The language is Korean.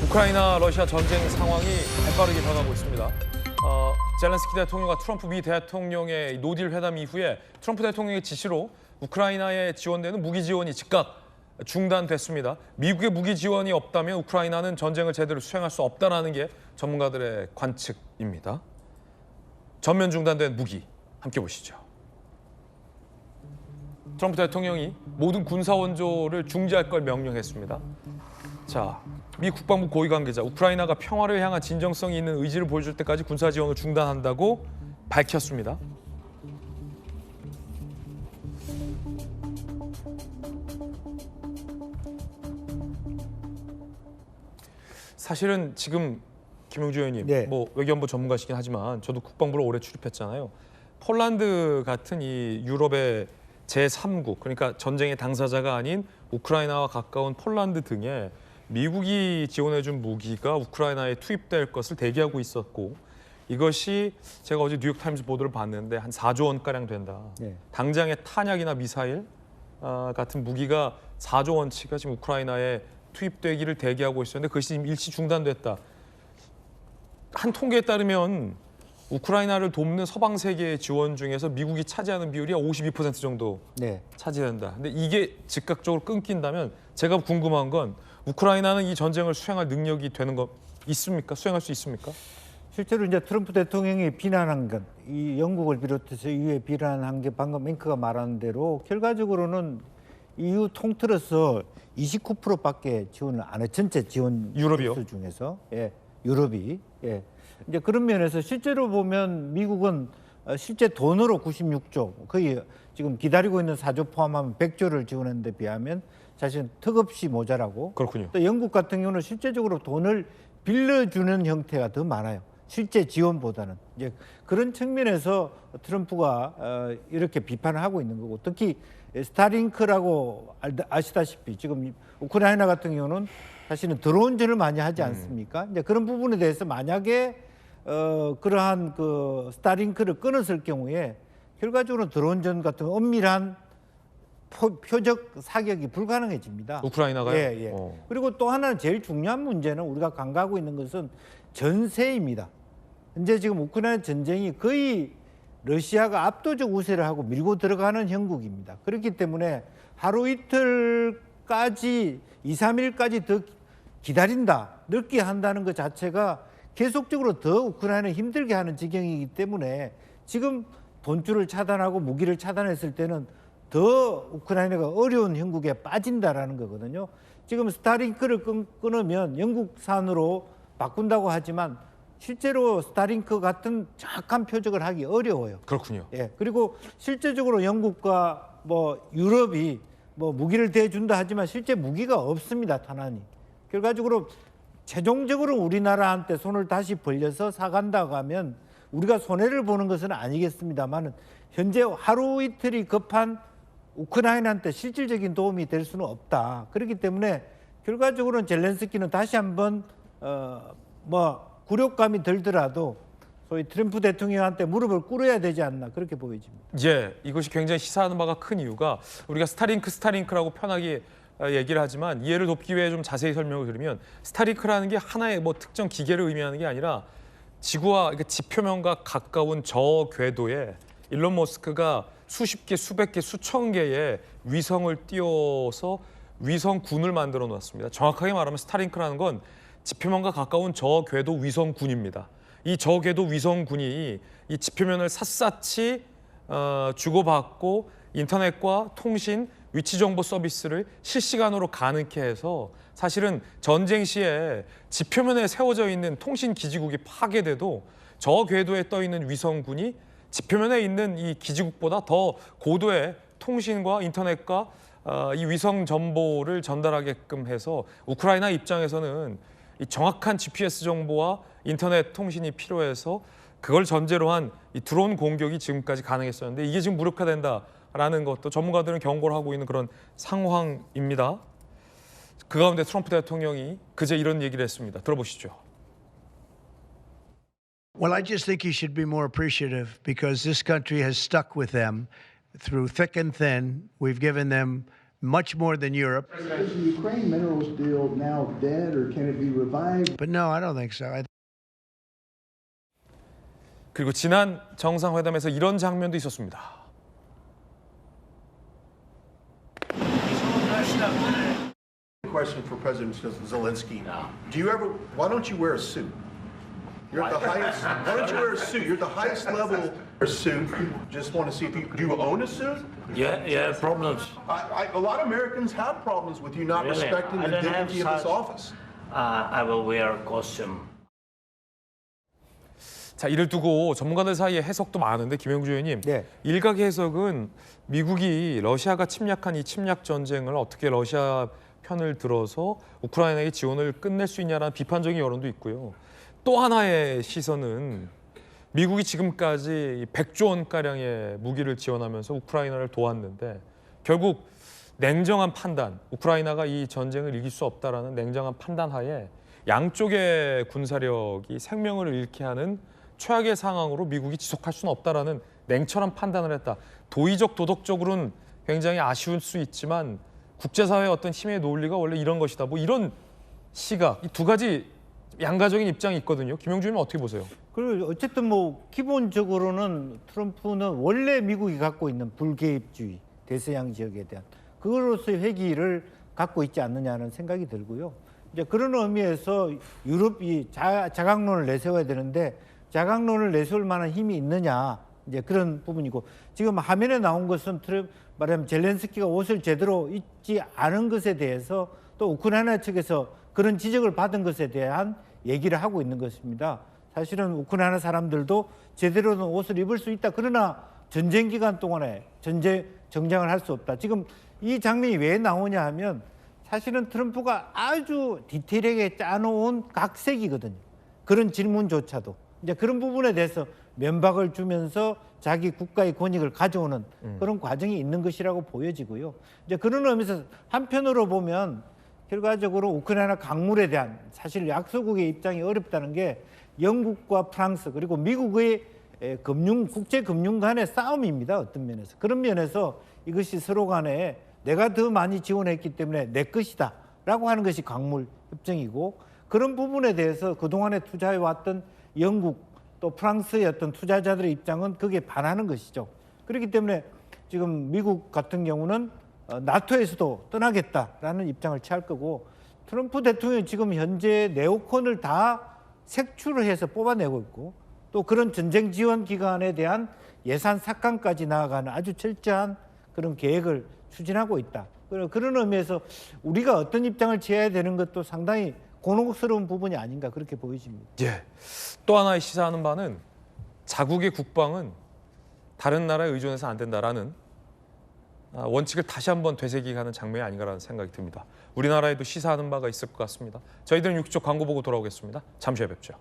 우크라이나 러시아 전쟁 상황이 발빠르게 변하고 있습니다. 젤렌스키 대통령과 트럼프 미 대통령의 노딜 회담 이후에 트럼프 대통령의 지시로 우크라이나에 지원되는 무기 지원이 즉각 중단됐습니다. 미국의 무기 지원이 없다면 우크라이나는 전쟁을 제대로 수행할 수 없다는 게 전문가들의 관측입니다. 전면 중단된 무기 함께 보시죠. 트럼프 대통령이 모든 군사 원조를 중지할 걸 명령했습니다. 자, 미 국방부 고위 관계자, 우크라이나가 평화를 향한 진정성이 있는 의지를 보여줄 때까지 군사 지원을 중단한다고 밝혔습니다. 사실은 지금 김용주 의원님, 네. 뭐 외교안보 전문가시긴 하지만 저도 국방부를 오래 출입했잖아요. 폴란드 같은 이 유럽의 제3국, 그러니까 전쟁의 당사자가 아닌 우크라이나와 가까운 폴란드 등에 미국이 지원해준 무기가 우크라이나에 투입될 것을 대기하고 있었고, 이것이 제가 어제 뉴욕타임스 보도를 봤는데 한 4조 원가량 된다. 네. 당장의 탄약이나 미사일 같은 무기가 4조 원치가 지금 우크라이나에 투입되기를 대기하고 있었는데 그것이 지금 일시 중단됐다. 한 통계에 따르면 우크라이나를 돕는 서방 세계의 지원 중에서 미국이 차지하는 비율이 52% 정도 네. 차지된다. 근데 이게 즉각적으로 끊긴다면 제가 궁금한 건 우크라이나는 이 전쟁을 수행할 능력이 되는 거 있습니까? 수행할 수 있습니까? 실제로 이제 트럼프 대통령이 비난한 것, 이 영국을 비롯해서 EU에 비난한 게 방금 앵커가 말한 대로 결과적으로는 EU 통틀어서 29%밖에 지원을 안 해. 전체 지원 유럽이요? 수 중에서 유럽이 이제 그런 면에서 실제로 보면 미국은 실제 돈으로 96조 거의 지금 기다리고 있는 4조 포함하면 100조를 지원했는데 비하면 사실은 턱없이 모자라고. 그렇군요. 또 영국 같은 경우는 실제적으로 돈을 빌려주는 형태가 더 많아요. 실제 지원보다는. 이제 그런 측면에서 트럼프가 이렇게 비판을 하고 있는 거고, 특히 스타링크라고 아시다시피 지금 우크라이나 같은 경우는 사실은 드론전을 많이 하지 않습니까? 이제 그런 부분에 대해서 만약에 그러한 그 스타링크를 끊었을 경우에 결과적으로 드론전 같은 엄밀한 표적 사격이 불가능해집니다. 우크라이나가요? 예. 그리고 또 하나는 제일 중요한 문제는 우리가 간과하고 있는 것은 전세입니다. 현재 지금 우크라이나 전쟁이 거의 러시아가 압도적 우세를 하고 밀고 들어가는 형국입니다. 그렇기 때문에 하루 이틀까지 2, 3일까지 더 기다린다, 늦게 한다는 것 자체가 계속적으로 더 우크라이나를 힘들게 하는 지경이기 때문에 지금 돈줄을 차단하고 무기를 차단했을 때는 더 우크라이나가 어려운 형국에 빠진다라는 거거든요. 지금 스타링크를 끊으면 영국산으로 바꾼다고 하지만 실제로 스타링크 같은 정확한 표적을 하기 어려워요. 그렇군요. 그리고 실제적으로 영국과 뭐 유럽이 뭐 무기를 대준다 하지만 실제 무기가 없습니다. 탄환이. 결과적으로 최종적으로 우리나라한테 손을 다시 벌려서 사간다고 하면 우리가 손해를 보는 것은 아니겠습니다만 현재 하루 이틀이 급한 우크라이나한테 실질적인 도움이 될 수는 없다. 그렇기 때문에 결과적으로는 젤렌스키는 다시 한번 굴욕감이 들더라도 소위 트럼프 대통령한테 무릎을 꿇어야 되지 않나 그렇게 보여집니다. 이것이 굉장히 시사하는 바가 큰 이유가 우리가 스타링크라고 편하게 얘기를 하지만 이해를 돕기 위해 좀 자세히 설명을 드리면 스타링크라는 게 하나의 뭐 특정 기계를 의미하는 게 아니라 지구와 지표면과 가까운 저 궤도에 일론 머스크가 수십 개, 수백 개, 수천 개의 위성을 띄워서 위성군을 만들어 놓았습니다. 정확하게 말하면 스타링크라는 건 지표면과 가까운 저 궤도 위성군입니다. 이 저 궤도 위성군이 이 지표면을 샅샅이 주고받고 인터넷과 통신, 위치 정보 서비스를 실시간으로 가능케 해서 사실은 전쟁 시에 지표면에 세워져 있는 통신 기지국이 파괴돼도 저 궤도에 떠 있는 위성군이 지표면에 있는 이 기지국보다 더 고도의 통신과 인터넷과 이 위성 정보를 전달하게끔 해서 우크라이나 입장에서는 이 정확한 GPS 정보와 인터넷 통신이 필요해서 그걸 전제로 한 이 드론 공격이 지금까지 가능했었는데 이게 지금 무력화된다라는 것도 전문가들은 경고를 하고 있는 그런 상황입니다. 그 가운데 트럼프 대통령이 그제 이런 얘기를 했습니다. 들어보시죠. Well, I just think he should be more appreciative because this country has stuck with them through thick and thin. We've given them much more than Europe. Is the Ukraine minerals deal now dead, or can it be revived? But no, I don't think so. 그리고 지난 정상회담에서 이런 장면도 있었습니다. Question for President Zelensky. Do you ever? Why don't you wear a suit? You're at the highest. Why don't you wear a suit? You're at the highest level. A suit. Just want to see if you do. You own a suit? Yeah, problems. A lot of Americans have problems with you not Really? respecting I the don't have dignity of this such- office. I will wear costume. 자, 이를 두고 전문가들 사이에 해석도 많은데 김영주 의원님, 네. 일각의 해석은 미국이 러시아가 침략한 이 침략 전쟁을 어떻게 러시아 편을 들어서 우크라이나의 지원을 끝낼 수 있냐라는 비판적인 여론도 있고요. 또 하나의 시선은 미국이 지금까지 100조 원가량의 무기를 지원하면서 우크라이나를 도왔는데 결국 냉정한 판단, 우크라이나가 이 전쟁을 이길 수 없다라는 냉정한 판단 하에 양쪽의 군사력이 생명을 잃게 하는 최악의 상황으로 미국이 지속할 수는 없다라는 냉철한 판단을 했다. 도의적, 도덕적으로는 굉장히 아쉬울 수 있지만 국제사회의 어떤 힘의 논리가 원래 이런 것이다. 뭐 이런 시각, 이 두 가지 양가적인 입장이 있거든요. 김영주 의원님 어떻게 보세요? 그리고 어쨌든 뭐 기본적으로는 트럼프는 원래 미국이 갖고 있는 불개입주의, 대서양 지역에 대한 그것으로서의 회기를 갖고 있지 않느냐는 생각이 들고요. 이제 그런 의미에서 유럽이 자강론을 내세워야 되는데 자강론을 내세울 만한 힘이 있느냐, 이제 그런 부분이고, 지금 화면에 나온 것은 말하자면 젤렌스키가 옷을 제대로 입지 않은 것에 대해서 또 우크라이나 측에서 그런 지적을 받은 것에 대한 얘기를 하고 있는 것입니다. 사실은 우크라이나 사람들도 제대로 된 옷을 입을 수 있다. 그러나 전쟁 기간 동안에 정장을 할 수 없다. 지금 이 장면이 왜 나오냐 하면 사실은 트럼프가 아주 디테일하게 짜놓은 각색이거든요. 그런 질문조차도. 이제 그런 부분에 대해서 면박을 주면서 자기 국가의 권익을 가져오는 그런 과정이 있는 것이라고 보여지고요. 이제 그런 의미에서 한편으로 보면 결과적으로 우크라이나 강물에 대한 사실 약소국의 입장이 어렵다는 게 영국과 프랑스 그리고 미국의 국제 금융 간의 싸움입니다. 어떤 면에서. 그런 면에서 이것이 서로 간에 내가 더 많이 지원했기 때문에 내 것이다 라고 하는 것이 강물 협정이고, 그런 부분에 대해서 그동안에 투자해왔던 영국 또 프랑스의 어떤 투자자들의 입장은 그게 반하는 것이죠. 그렇기 때문에 지금 미국 같은 경우는 나토에서도 떠나겠다라는 입장을 취할 거고, 트럼프 대통령이 지금 현재 네오콘을 다 색출을 해서 뽑아내고 있고, 또 그런 전쟁 지원 기관에 대한 예산 삭감까지 나아가는 아주 철저한 그런 계획을 추진하고 있다. 그런 의미에서 우리가 어떤 입장을 취해야 되는 것도 상당히 곤혹스러운 부분이 아닌가 그렇게 보여집니다. 예. 또 하나의 시사하는 바는 자국의 국방은 다른 나라에 의존해서 안 된다라는 원칙을 다시 한번 되새기가는 장면이 아닌가라는 생각이 듭니다. 우리나라에도 시사하는 바가 있을 것 같습니다. 저희들은 6조 광고 보고 돌아오겠습니다. 잠시 후에 뵙죠.